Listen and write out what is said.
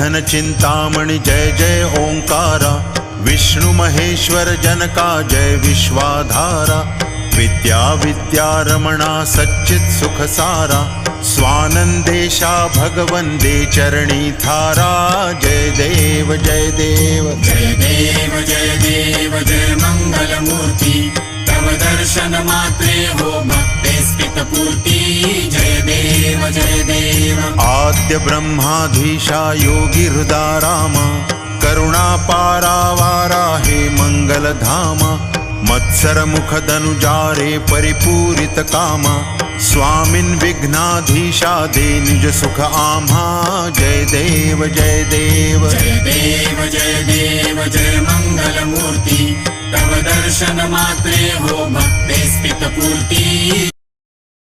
निधन चिंतामणि जय जय ओंकारा, विष्णु महेश्वर जनका जय विश्वाधारा, विद्या विद्यारमणा सच्चित सुख सारा, स्वानंदेशा भगवंदे चरणी थारा। जय देव जय देव जय देव जय देव जय मंगल मूर्ति, तव दर्शन मात्रे हो भक्ते स्थित पूर्ति। जय देव जय देव आद्य ब्रह्माधीशा योगी हृदा रामा, करुणा पारावारा हे मंगल धामा, मत्सर मुख धनुजारे परिपूरित कामा, स्वामिन विघ्नाधीशा दे निज सुख आम्हा। जय देव जय देव जय देव जय देव जय मंगल मूर्ति, तव दर्शन मात्रे हो भक्ते स्थित पूर्ति।